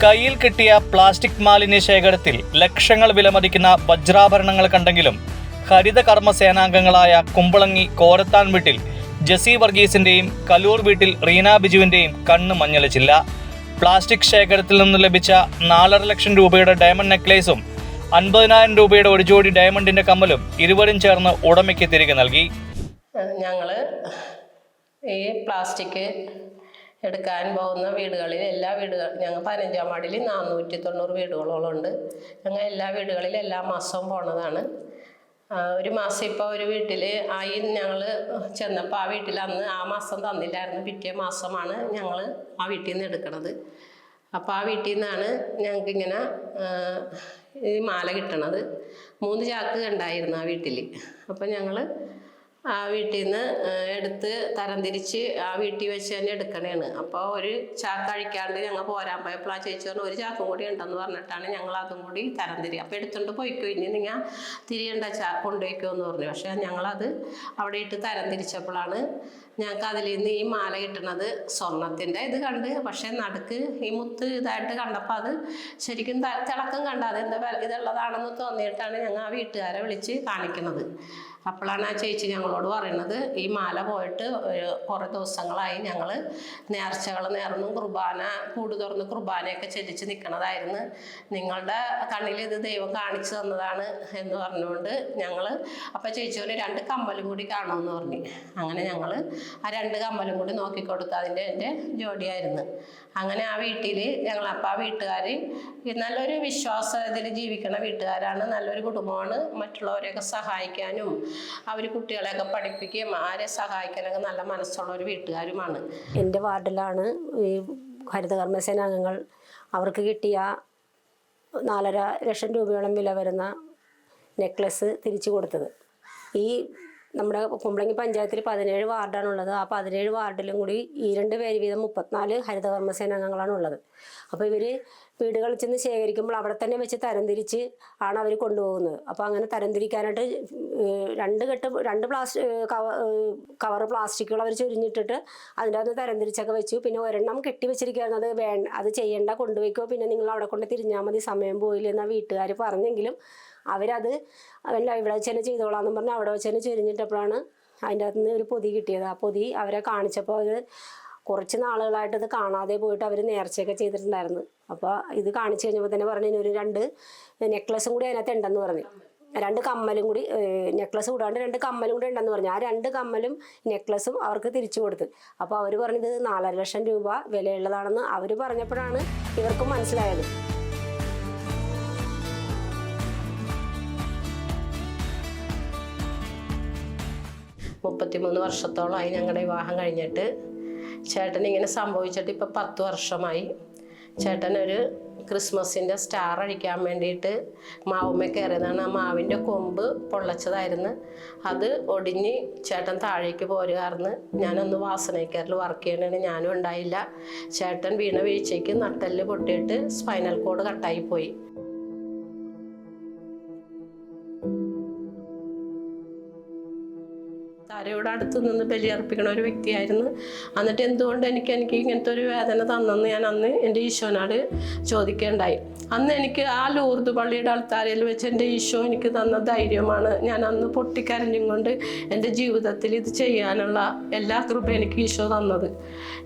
കയ്യിൽ കിട്ടിയ പ്ലാസ്റ്റിക് മാലിന്യ ശേഖരത്തിൽ ലക്ഷങ്ങൾ വിലമതിക്കുന്ന വജ്രാഭരണങ്ങൾ കണ്ടെങ്കിലും ഹരിത കർമ്മ സേനാംഗങ്ങളായ കുമ്പളങ്ങി കോരത്താൻ വീട്ടിൽ ജസി വർഗീസിന്റെയും കലൂർ വീട്ടിൽ റീന ബിജുവിന്റെയും കണ്ണ് മഞ്ഞളിച്ചില്ല. പ്ലാസ്റ്റിക് ശേഖരത്തിൽ നിന്ന് ലഭിച്ച 4.5 ലക്ഷം രൂപയുടെ ഡയമണ്ട് നെക്ലേസും 50,000 രൂപയുടെ ഒരു ജോഡി ഡയമണ്ടിന്റെ കമ്മലും ഇരുവരും ചേർന്ന് ഉടമയ്ക്ക് തിരികെ നൽകി. ഞങ്ങള് ഈ പ്ലാസ്റ്റിക് എടുക്കാൻ പോകുന്ന വീടുകളിൽ എല്ലാ വീടുകളും ഞങ്ങൾ 15-ാം വാർഡിൽ 490 വീടുകളോളം ഉണ്ട്. ഞങ്ങൾ എല്ലാ വീടുകളിലും എല്ലാ മാസവും പോണതാണ്. ഒരു മാസം ഇപ്പോൾ ഒരു വീട്ടിൽ ആയി ഞങ്ങൾ ചെന്നപ്പോൾ ആ വീട്ടിൽ അന്ന് ആ മാസം തന്നില്ലായിരുന്നു. പിറ്റേ മാസമാണ് ഞങ്ങൾ ആ വീട്ടിൽ നിന്ന് എടുക്കണത്. അപ്പോൾ ആ വീട്ടിൽ നിന്നാണ് ഞങ്ങൾക്കിങ്ങനെ ഈ മാല കിട്ടണത്. 3 ചാക്ക് ഉണ്ടായിരുന്നു ആ വീട്ടിൽ. അപ്പോൾ ഞങ്ങൾ ആ വീട്ടിൽ നിന്ന് എടുത്ത് തരംതിരിച്ച് ആ വീട്ടിൽ വെച്ച് തന്നെ എടുക്കണേണ്. അപ്പോൾ ഒരു ചാക്ക് അഴിക്കാണ്ട് ഞങ്ങൾ പോരാൻ പോയപ്പോൾ ആ ചേച്ചി പറഞ്ഞു ഒരു ചാക്കും കൂടി ഉണ്ടെന്ന് പറഞ്ഞിട്ടാണ് ഞങ്ങൾ അതും കൂടി തരംതിരി. അപ്പോൾ എടുത്തുകൊണ്ട് പോയിക്കോ, ഇനി നിങ്ങൾ തിരിയേണ്ട കൊണ്ടുപോയിക്കോ എന്ന് പറഞ്ഞു. പക്ഷേ ഞങ്ങളത് അവിടെ ഇട്ട് തരംതിരിച്ചപ്പോഴാണ് ഞങ്ങൾക്ക് അതിൽ നിന്ന് ഈ മാല കിട്ടുന്നത്. സ്വർണത്തിൻ്റെ ഇത് കണ്ട്, പക്ഷേ നടുക്ക് ഈ മുത്ത് ഇതായിട്ട് കണ്ടപ്പോൾ അത് ശരിക്കും തിളക്കം കണ്ട അതെന്താ ഇതുള്ളതാണെന്ന് തോന്നിയിട്ടാണ് ഞങ്ങൾ ആ വീട്ടുകാരെ വിളിച്ച് കാണിക്കുന്നത്. അപ്പോഴാണ് ആ ചേച്ചി ഞങ്ങളോട് പറയുന്നത് ഈ മാല പോയിട്ട് കുറേ ദിവസങ്ങളായി ഞങ്ങൾ നേർച്ചകൾ നേർന്നും കുർബാന കൂട് തുറന്ന് കുർബാനയൊക്കെ ചെല്ലിച്ച് നിൽക്കണതായിരുന്നു. നിങ്ങളുടെ കണ്ണിൽ ഇത് ദൈവം കാണിച്ചു തന്നതാണ് എന്ന് പറഞ്ഞുകൊണ്ട് ഞങ്ങൾ അപ്പോൾ ചേച്ചിയോട് 2 കമ്മലും കൂടി കാണുമെന്ന് പറഞ്ഞു. അങ്ങനെ ഞങ്ങൾ ആ 2 കമ്മലും കൂടി നോക്കിക്കൊടുത്ത് അതിൻ്റെ എൻ്റെ ജോഡിയായിരുന്നു. അങ്ങനെ ആ വീട്ടിൽ ഞങ്ങൾ അപ്പോൾ ആ വീട്ടുകാർ നല്ലൊരു വിശ്വാസത്തിൽ ജീവിക്കണ വീട്ടുകാരാണ്, നല്ലൊരു കുടുംബമാണ്. മറ്റുള്ളവരെയൊക്കെ സഹായിക്കാനും അവർ കുട്ടികളെയൊക്കെ പഠിപ്പിക്കുകയും ആരെ സഹായിക്കാനൊക്കെ നല്ല മനസ്സുള്ള ഒരു വീട്ടുകാരുമാണ്. എൻ്റെ വാർഡിലാണ് ഈ ഹരിതകർമ്മ സേനാംഗങ്ങൾ അവർക്ക് കിട്ടിയ 4.5 ലക്ഷം രൂപയോളം വില വരുന്ന നെക്ലസ് തിരിച്ചു കൊടുത്തത്. ഈ നമ്മുടെ കുമ്പളങ്ങി പഞ്ചായത്തിൽ 17 വാർഡാണുള്ളത്. ആ 17 വാർഡിലും കൂടി ഈ 2 പേര് വീതം 34 ഹരിതകർമ്മ സേനാംഗങ്ങളാണ് ഉള്ളത്. അപ്പോൾ ഇവർ വീടുകളിൽ ചെന്ന് ശേഖരിക്കുമ്പോൾ അവിടെ തന്നെ വെച്ച് തരംതിരിച്ച് ആണ് അവർ കൊണ്ടുപോകുന്നത്. അപ്പോൾ അങ്ങനെ തരംതിരിക്കാനായിട്ട് 2 കവർ പ്ലാസ്റ്റിക്കുകൾ അവർ ചുരിഞ്ഞിട്ടിട്ട് അതിൻ്റെ അകത്ത് തരംതിരിച്ചൊക്കെ വെച്ചു. പിന്നെ ഒരെണ്ണം കെട്ടി വെച്ചിരിക്കുന്നത് അത് ചെയ്യേണ്ട, കൊണ്ടുപോയിക്കോ, പിന്നെ നിങ്ങൾ അവിടെ കൊണ്ട് തിരിഞ്ഞാൽ മതി, സമയം പോയില്ല എന്നാ വീട്ടുകാർ പറഞ്ഞെങ്കിലും അവരത് ഇവിടെ വെച്ച് തന്നെ ചെയ്തോളാമെന്ന് പറഞ്ഞ് അവിടെ വെച്ച് തന്നെ ചുരിഞ്ഞിട്ടപ്പോഴാണ് അതിൻ്റെ അകത്ത് നിന്ന് ഒരു പൊതി കിട്ടിയത്. ആ പൊതി അവരെ കാണിച്ചപ്പോൾ അത് കുറച്ച് നാളുകളായിട്ട് ഇത് കാണാതെ പോയിട്ട് അവർ നേർച്ചയൊക്കെ ചെയ്തിട്ടുണ്ടായിരുന്നു. അപ്പോൾ ഇത് കാണിച്ചു കഴിഞ്ഞപ്പോൾ തന്നെ പറഞ്ഞു ഒരു 2 നെക്ലസും കൂടി അതിനകത്ത് ഉണ്ടെന്ന് പറഞ്ഞു. 2 കമ്മലും കൂടി നെക്ലസ് കൂടാണ്ട് 2 കമ്മലും കൂടി ഉണ്ടെന്ന് പറഞ്ഞു. ആ 2 കമ്മലും നെക്ലസും അവർക്ക് തിരിച്ചു കൊടുത്ത്. അപ്പോൾ അവർ പറഞ്ഞത് 4.5 ലക്ഷം രൂപ വിലയുള്ളതാണെന്ന് അവർ പറഞ്ഞപ്പോഴാണ് ഇവർക്കും മനസ്സിലായത്. 33 വർഷത്തോളമായി ഞങ്ങളുടെ വിവാഹം കഴിഞ്ഞിട്ട്. ചേട്ടൻ ഇങ്ങനെ സംഭവിച്ചിട്ട് ഇപ്പോൾ 10 വർഷമായി. ചേട്ടൻ ഒരു ക്രിസ്മസിൻ്റെ സ്റ്റാർ അടിക്കാൻ വേണ്ടിയിട്ട് മാവുമ്മ കയറിയതാണ്. ആ മാവിൻ്റെ കൊമ്പ് പൊള്ളച്ചതായിരുന്നു. അത് ഒടിഞ്ഞ് ചേട്ടൻ താഴേക്ക് പോരുകയായിരുന്നു. ഞാനൊന്ന് വാസനയ്ക്കാരിൽ വർക്ക് ചെയ്യണേന് ഞാനും ഉണ്ടായില്ല. ചേട്ടൻ വീണ വീഴ്ചയ്ക്ക് നട്ടെല്ല് പൊട്ടിയിട്ട് സ്പൈനൽ കോഡ് കട്ടായിപ്പോയി. താരയോട് അടുത്ത് നിന്ന് ബലിയർപ്പിക്കണ ഒരു വ്യക്തിയായിരുന്നു. എന്നിട്ട് എന്തുകൊണ്ട് എനിക്ക് ഇങ്ങനത്തെ ഒരു വേദന തന്നെന്ന് ഞാൻ അന്ന് എൻ്റെ ഈശോനോട് ചോദിക്കേണ്ടായി. അന്ന് എനിക്ക് ആ ലൂർദ് പള്ളിയുടെ അൾത്താരയിൽ വെച്ച് എൻ്റെ ഈശോ എനിക്ക് തന്ന ധൈര്യമാണ്. ഞാൻ അന്ന് പൊട്ടിക്കരഞ്ഞും കൊണ്ട് എൻ്റെ ജീവിതത്തിൽ ഇത് ചെയ്യാനുള്ള എല്ലാ കൃപയും എനിക്ക് ഈശോ തന്നത്.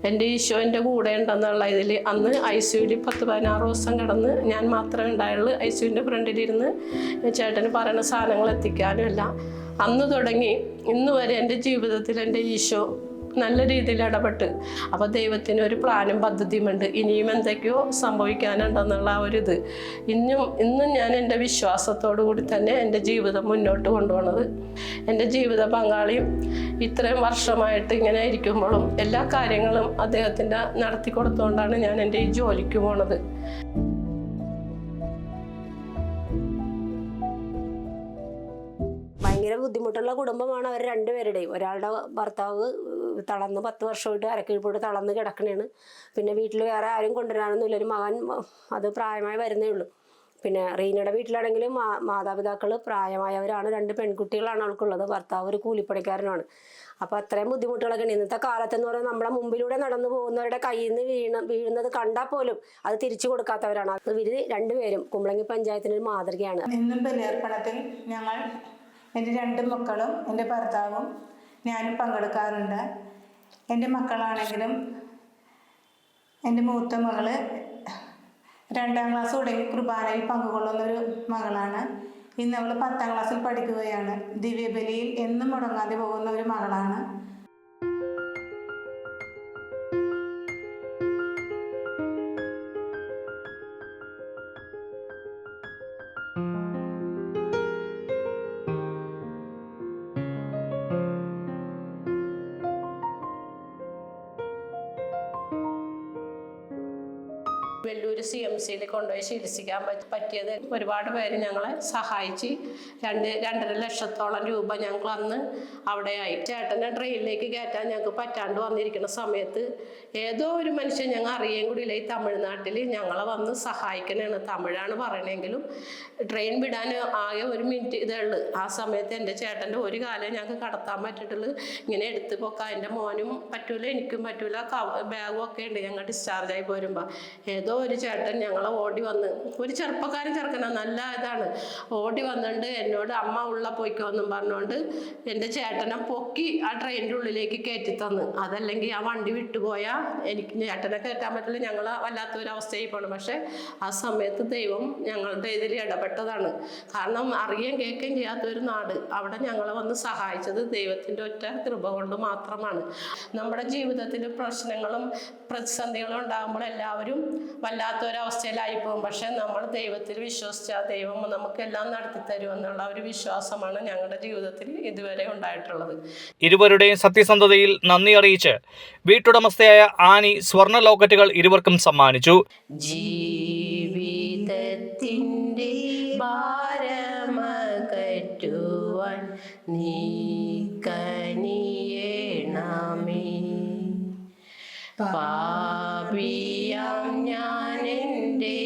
എൻ്റെ ഈശോ എൻ്റെ കൂടെ ഉണ്ടെന്നുള്ള ഇതിൽ അന്ന് ICUവിൽ 10-16 ദിവസം കിടന്ന് ഞാൻ മാത്രമേ ഉണ്ടായുള്ളൂ. ICUവിൻ്റെ ഫ്രണ്ടിലിരുന്ന് ചേട്ടന് പറയുന്ന സാധനങ്ങൾ എത്തിക്കാനും എല്ലാം അന്ന് തുടങ്ങി ഇന്ന് വരെ എൻ്റെ ജീവിതത്തിൽ എൻ്റെ ഈശോ നല്ല രീതിയിൽ ഇടപെട്ട്. അപ്പോൾ ദൈവത്തിന് ഒരു പ്ലാനും പദ്ധതിയുമുണ്ട്. ഇനിയും എന്തൊക്കെയോ സംഭവിക്കാനുണ്ടെന്നുള്ള ആ ഒരു ഇത് ഇന്നും ഞാൻ എൻ്റെ വിശ്വാസത്തോടു കൂടി തന്നെ എൻ്റെ ജീവിതം മുന്നോട്ട് കൊണ്ടുപോകുന്നത്. എൻ്റെ ജീവിത പങ്കാളിയും ഇത്രയും വർഷമായിട്ട് ഇങ്ങനെ ഇരിക്കുമ്പോഴും എല്ലാ കാര്യങ്ങളും അദ്ദേഹത്തിൻ്റെ നടത്തി കൊടുത്തുകൊണ്ടാണ് ഞാൻ എൻ്റെ ഈ ജോലിക്ക് പോണത്. ഭയങ്കര ബുദ്ധിമുട്ടുള്ള കുടുംബമാണ് അവർ 2 പേരുടെയും. ഒരാളുടെ ഭർത്താവ് തളർന്ന് 10 വർഷമായിട്ട് അരക്കീഴ്പോട്ട് തളർന്ന് കിടക്കണേണ്. പിന്നെ വീട്ടിൽ വേറെ ആരും കൊണ്ടുവരാനൊന്നുമില്ല. ഒരു മകൻ അത് പ്രായമായി വരുന്നേ ഉള്ളൂ. പിന്നെ റീനയുടെ വീട്ടിലാണെങ്കിലും മാതാപിതാക്കൾ പ്രായമായവരാണ്, 2 പെൺകുട്ടികളാണ് അവൾക്കുള്ളത്, ഭർത്താവ് ഒരു കൂലിപ്പണിക്കാരനാണ്. അപ്പോൾ അത്രയും ബുദ്ധിമുട്ടുകളൊക്കെ ഉണ്ട്. ഇന്നത്തെ കാലത്തെന്ന് പറയുന്നത് നമ്മുടെ മുമ്പിലൂടെ നടന്നു പോകുന്നവരുടെ കയ്യിൽ നിന്ന് വീഴുന്നത് കണ്ടാൽ പോലും അത് തിരിച്ചു കൊടുക്കാത്തവരാണ്. ഇവർ രണ്ടുപേരും കുമ്പളങ്ങി പഞ്ചായത്തിന് ഒരു മാതൃകയാണ്. ഇന്നും ബലിയർപ്പണത്തിൽ ഞങ്ങൾ എൻ്റെ 2 മക്കളും എൻ്റെ ഭർത്താവും ഞാനും പങ്കെടുക്കാറുണ്ട്. എൻ്റെ മക്കളാണെങ്കിലും എൻ്റെ മൂത്ത മകള് 2ാം ക്ലാസ് തുടങ്ങി കുർബാനയിൽ പങ്കുകൊള്ളുന്നൊരു മകളാണ്. ഇന്ന് അവൾ 10ാം ക്ലാസ്സിൽ പഠിക്കുകയാണ്. ദിവ്യബലിയിൽ എന്നും മുടങ്ങാതെ പോകുന്ന ഒരു മകളാണ്. വെല്ലൂർ CMCയിൽ കൊണ്ടുപോയി ചികിത്സിക്കാൻ പറ്റിയത് ഒരുപാട് പേര് ഞങ്ങളെ സഹായിച്ച് 2.5 ലക്ഷത്തോളം രൂപ ഞങ്ങൾ അന്ന് അവിടെയായി. ചേട്ടനെ ട്രെയിനിലേക്ക് കയറ്റാൻ ഞങ്ങൾക്ക് പറ്റാണ്ട് വന്നിരിക്കുന്ന സമയത്ത് ഏതോ ഒരു മനുഷ്യൻ ഞങ്ങൾ അറിയാൻ കൂടിയില്ല, ഈ തമിഴ്നാട്ടിൽ ഞങ്ങളെ വന്ന് സഹായിക്കണേണ്. തമിഴാണ് പറയണെങ്കിലും ട്രെയിൻ വിടാൻ ആകെ 1 മിനിറ്റ് ഇതേ ഉള്ളൂ. ആ സമയത്ത് എൻ്റെ ചേട്ടൻ്റെ ഒരു കാലം ഞങ്ങൾക്ക് കടത്താൻ പറ്റിയിട്ടുള്ളൂ. ഇങ്ങനെ എടുത്ത് പോക്കാൻ എൻ്റെ മോനും പറ്റൂല, എനിക്കും പറ്റൂല, ബാഗും ഒക്കെ ഉണ്ട്. ഞങ്ങൾ ഡിസ്ചാർജായി പോരുമ്പോൾ ഏതോ ഒരു ചേട്ടൻ ഞങ്ങളെ ഓടി വന്ന്, ഒരു ചെറുക്കനാണ്, നല്ല ഇതാണ്, ഓടി വന്നിട്ട് എന്നോട് അമ്മ ഉള്ള പോയിക്കോന്നും പറഞ്ഞുകൊണ്ട് എൻ്റെ ചേട്ടനെ പൊക്കി ആ ട്രെയിനിൻ്റെ ഉള്ളിലേക്ക് കയറ്റി തന്ന്. അതല്ലെങ്കിൽ ആ വണ്ടി വിട്ടുപോയാൽ എനിക്ക് ചേട്ടനെ കയറ്റാൻ പറ്റില്ല, ഞങ്ങൾ വല്ലാത്തൊരവസ്ഥയിൽ പോകണം. പക്ഷെ ആ സമയത്ത് ദൈവം ഞങ്ങളുടെ ഇതിൽ ഇടപെട്ടതാണ്. കാരണം അറിയാൻ കേൾക്കുകയും ചെയ്യാത്തൊരു നാട്, അവിടെ ഞങ്ങളെ വന്ന് സഹായിച്ചത് ദൈവത്തിൻ്റെ ഒറ്റ കൃപ കൊണ്ട് മാത്രമാണ്. നമ്മുടെ ജീവിതത്തിൽ പ്രശ്നങ്ങളും പ്രതിസന്ധികളും ഉണ്ടാകുമ്പോൾ എല്ലാവരും വല്ലാത്തൊരവസ്ഥയിലായി പോകും. പക്ഷെ നമ്മൾ ദൈവത്തിൽ വിശ്വസിച്ചാൽ ദൈവം നമുക്കെല്ലാം നടത്തി തരുമെന്നുള്ള ഒരു വിശ്വാസമാണ് ഞങ്ങളുടെ ജീവിതത്തിൽ ഇതുവരെ ഉണ്ടായിട്ടുള്ളത്. ഇരുവരുടെയും സത്യസന്ധതയിൽ നന്ദി അറിയിച്ച് വീട്ടുടമസ്ഥയായ ആനി സ്വർണ്ണ ലോക്കറ്റുകൾ ഇരുവർക്കും സമ്മാനിച്ചു. ജീവിതത്തിൻ്റെ ഭാരമകറ്റുവാൻ നീ കനിയേണമേ, പാപിയാം ഞാനെൻ്റെ